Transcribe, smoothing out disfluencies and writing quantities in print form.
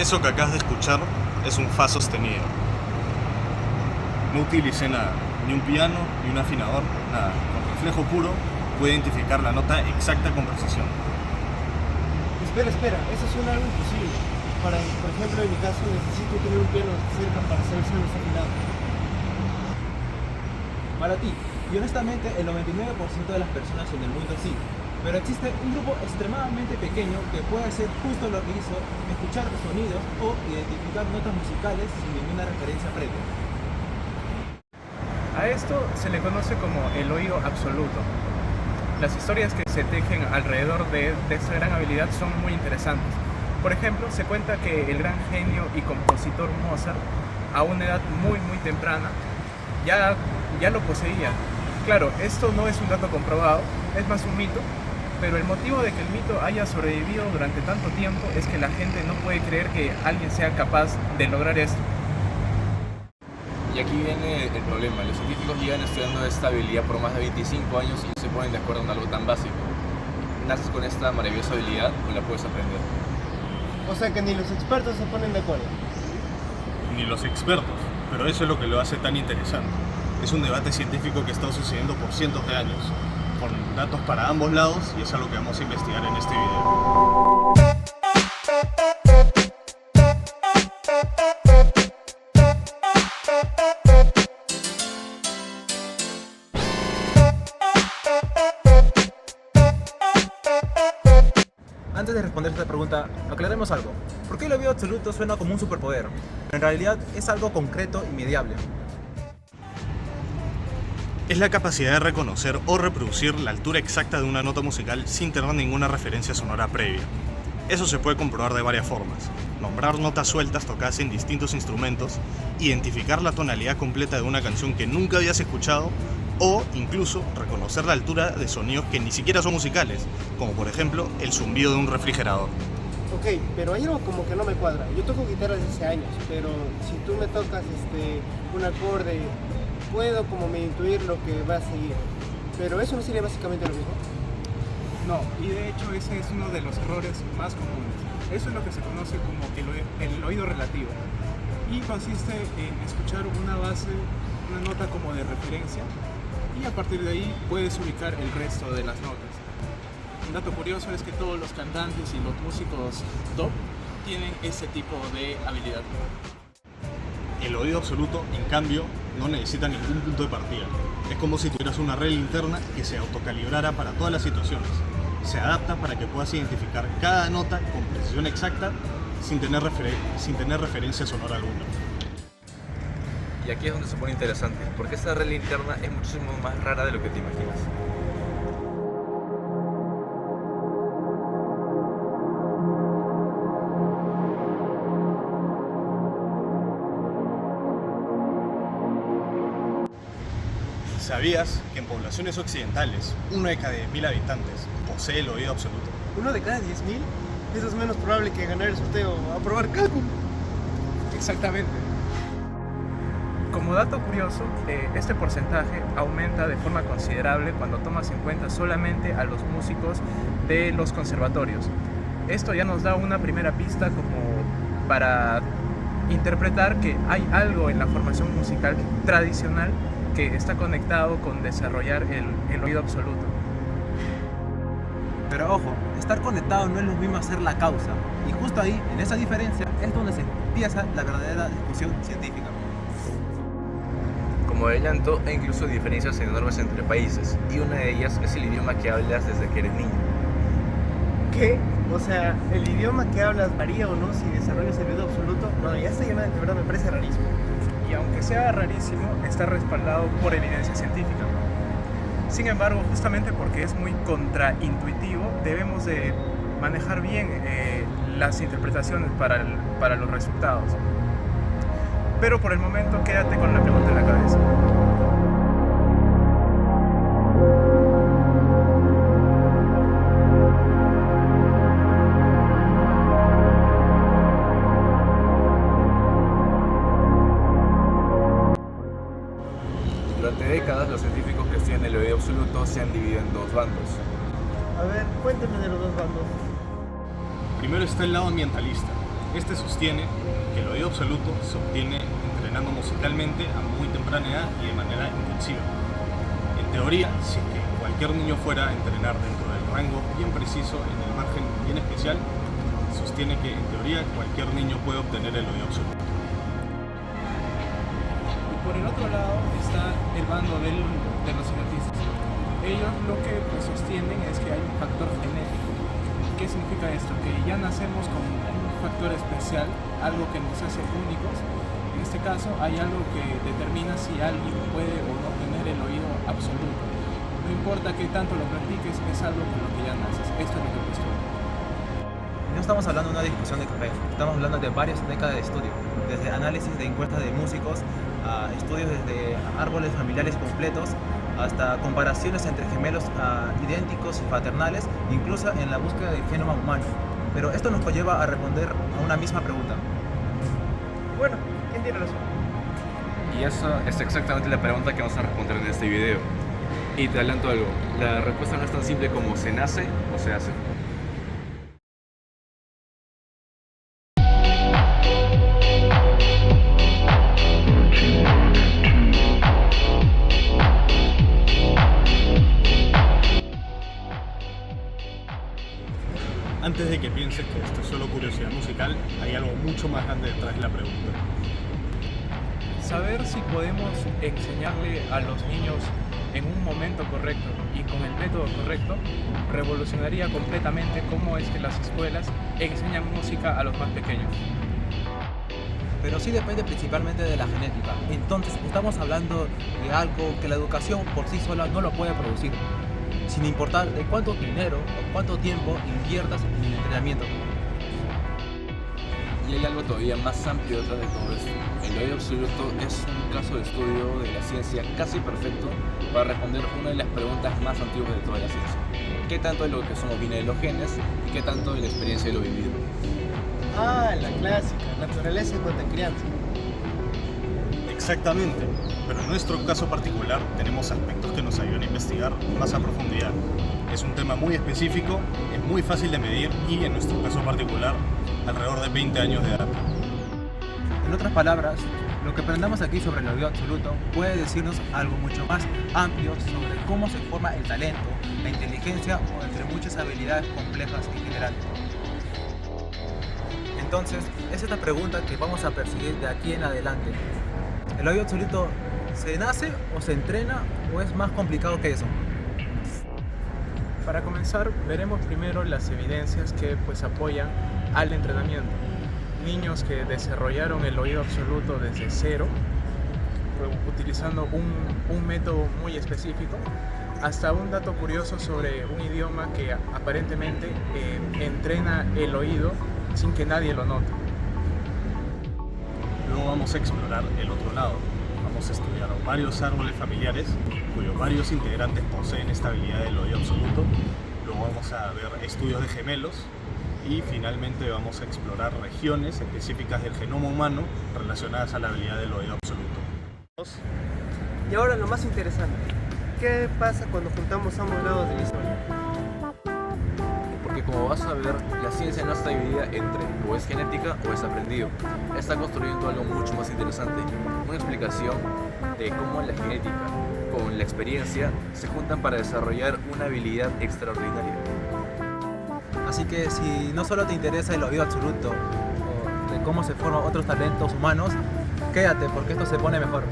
Eso que acabas de escuchar es un fa sostenido. No utilicé nada, ni un piano, ni un afinador, nada. Con reflejo puro pude identificar la nota exacta con precisión. Espera, eso suena algo imposible. Por ejemplo, en mi caso necesito tener un piano cerca para saber si no está afinado. Para ti, y honestamente el 99% de las personas en el mundo sí, pero existe un grupo extremadamente pequeño que puede hacer justo lo que hizo, escuchar sonidos o identificar notas musicales sin ninguna referencia previa. A esto se le conoce como el oído absoluto. Las historias que se tejen alrededor de esta gran habilidad son muy interesantes. Por ejemplo, se cuenta que el gran genio y compositor Mozart, a una edad muy temprana, ya lo poseía. Claro, esto no es un dato comprobado, es más un mito, pero el motivo de que el mito haya sobrevivido durante tanto tiempo es que la gente no puede creer que alguien sea capaz de lograr esto. Y aquí viene el problema. Los científicos llevan estudiando esta habilidad por más de 25 años y no se ponen de acuerdo en algo tan básico. ¿Naces con esta maravillosa habilidad o la puedes aprender? O sea que ni los expertos se ponen de acuerdo. Ni los expertos, pero eso es lo que lo hace tan interesante. Es un debate científico que ha estado sucediendo por cientos de años, con datos para ambos lados, y es algo que vamos a investigar en este video. Antes de responder esta pregunta, aclaremos algo. ¿Por qué el oído absoluto suena como un superpoder? Pero en realidad es algo concreto y mediable. Es la capacidad de reconocer o reproducir la altura exacta de una nota musical sin tener ninguna referencia sonora previa. Eso se puede comprobar de varias formas: nombrar notas sueltas tocadas en distintos instrumentos, identificar la tonalidad completa de una canción que nunca habías escuchado, o incluso reconocer la altura de sonidos que ni siquiera son musicales, como por ejemplo el zumbido de un refrigerador. Ok, pero hay algo como que no me cuadra. Yo toco guitarra desde hace años, pero si tú me tocas un acorde, puedo como me intuir lo que va a seguir. Pero eso no sería básicamente lo mismo. No, y de hecho ese es uno de los errores más comunes. Eso es lo que se conoce como el oído relativo. Y consiste en escuchar una base, una nota como de referencia, y a partir de ahí puedes ubicar el resto de las notas. Un dato curioso es que todos los cantantes y los músicos top tienen ese tipo de habilidad. El oído absoluto, en cambio, no necesita ningún punto de partida. Es como si tuvieras una regla interna que se autocalibrara para todas las situaciones. Se adapta para que puedas identificar cada nota con precisión exacta sin tener referencia sonora alguna. Y aquí es donde se pone interesante, porque esta regla interna es muchísimo más rara de lo que te imaginas. ¿Sabías que en poblaciones occidentales, 1 de cada 10.000 habitantes posee el oído absoluto? ¿Uno de cada 10.000? Eso es menos probable que ganar el sorteo a probar cálculo. Exactamente. Como dato curioso, este porcentaje aumenta de forma considerable cuando tomas en cuenta solamente a los músicos de los conservatorios. Esto ya nos da una primera pista como para interpretar que hay algo en la formación musical tradicional que está conectado con desarrollar el oído absoluto. Pero ojo, estar conectado no es lo mismo hacer la causa. Y justo ahí, en esa diferencia, es donde se empieza la verdadera discusión científica. Como adelanto, hay incluso diferencias enormes entre países, y una de ellas es el idioma que hablas desde que eres niño. ¿Qué? O sea, ¿el idioma que hablas varía o no si desarrollas el oído absoluto? No, ya esta llamada de verdad me parece rarísimo. Y aunque sea rarísimo, está respaldado por evidencia científica. Sin embargo, justamente porque es muy contraintuitivo, debemos de manejar bien las interpretaciones para los resultados. Pero por el momento quédate con la pregunta en la cabeza. Durante décadas, los científicos que estudian el oído absoluto se han dividido en dos bandos. A ver, cuéntame de los dos bandos. Primero está el lado ambientalista. Este sostiene que el oído absoluto se obtiene entrenando musicalmente a muy temprana edad y de manera intensiva. En teoría, si es que cualquier niño fuera a entrenar dentro del rango bien preciso, en el margen bien especial, sostiene que en teoría cualquier niño puede obtener el oído absoluto. Y por el otro lado está el bando de los autistas. Ellos lo que pues, sostienen es que hay un factor genético. ¿Qué significa esto? Que ya nacemos con un factor especial, algo que nos hace únicos. En este caso hay algo que determina si alguien puede o no tener el oído absoluto. No importa qué tanto lo practiques, es algo con lo que ya naces. Esto es lo que cuestiona. No estamos hablando de una discusión de carrera, estamos hablando de varias décadas de estudio, desde análisis de encuestas de músicos, a estudios desde árboles familiares completos, hasta comparaciones entre gemelos idénticos y fraternales, incluso en la búsqueda del genoma humano. Pero esto nos conlleva a responder a una misma pregunta. Bueno, ¿quién tiene razón? Y esa es exactamente la pregunta que vamos a responder en este video. Y te adelanto algo, la respuesta no es tan simple como se nace o se hace. Antes de que pienses que esto es solo curiosidad musical, hay algo mucho más grande detrás de la pregunta. Saber si podemos enseñarle a los niños en un momento correcto y con el método correcto revolucionaría completamente cómo es que las escuelas enseñan música a los más pequeños. Pero sí depende principalmente de la genética. Entonces estamos hablando de algo que la educación por sí sola no lo puede producir, sin importar de cuánto dinero o cuánto tiempo inviertas en el entrenamiento. Y hay algo todavía más amplio detrás de todo esto. El oído absoluto es un caso de estudio de la ciencia casi perfecto para responder una de las preguntas más antiguas de toda la ciencia. ¿Qué tanto de lo que somos viene de los genes y qué tanto de la experiencia de lo vivido? Ah, la clásica, naturaleza contra crianza. Exactamente, pero en nuestro caso particular tenemos aspectos que nos ayudan a investigar más a profundidad. Es un tema muy específico, es muy fácil de medir y en nuestro caso particular, alrededor de 20 años de edad. En otras palabras, lo que aprendamos aquí sobre el oído absoluto puede decirnos algo mucho más amplio sobre cómo se forma el talento, la inteligencia o entre muchas habilidades complejas en general. Entonces, es esta pregunta que vamos a perseguir de aquí en adelante. ¿El oído absoluto se nace o se entrena o es más complicado que eso? Para comenzar, veremos primero las evidencias que pues apoyan al entrenamiento. Niños que desarrollaron el oído absoluto desde cero, utilizando un método muy específico, hasta un dato curioso sobre un idioma que aparentemente entrena el oído sin que nadie lo note. Luego vamos a explorar el otro lado. Vamos a estudiar varios árboles familiares cuyos varios integrantes poseen esta habilidad del oído absoluto. Luego vamos a ver estudios de gemelos y finalmente vamos a explorar regiones específicas del genoma humano relacionadas a la habilidad del oído absoluto. Y ahora lo más interesante, ¿qué pasa cuando juntamos ambos lados de la historia? Porque como vas a ver, la ciencia no está dividida entre o es genética o es aprendido. Está construyendo algo mucho más interesante, una explicación de cómo la genética con la experiencia se juntan para desarrollar una habilidad extraordinaria. Así que si no solo te interesa el oído absoluto o de cómo se forman otros talentos humanos, quédate porque esto se pone mejor.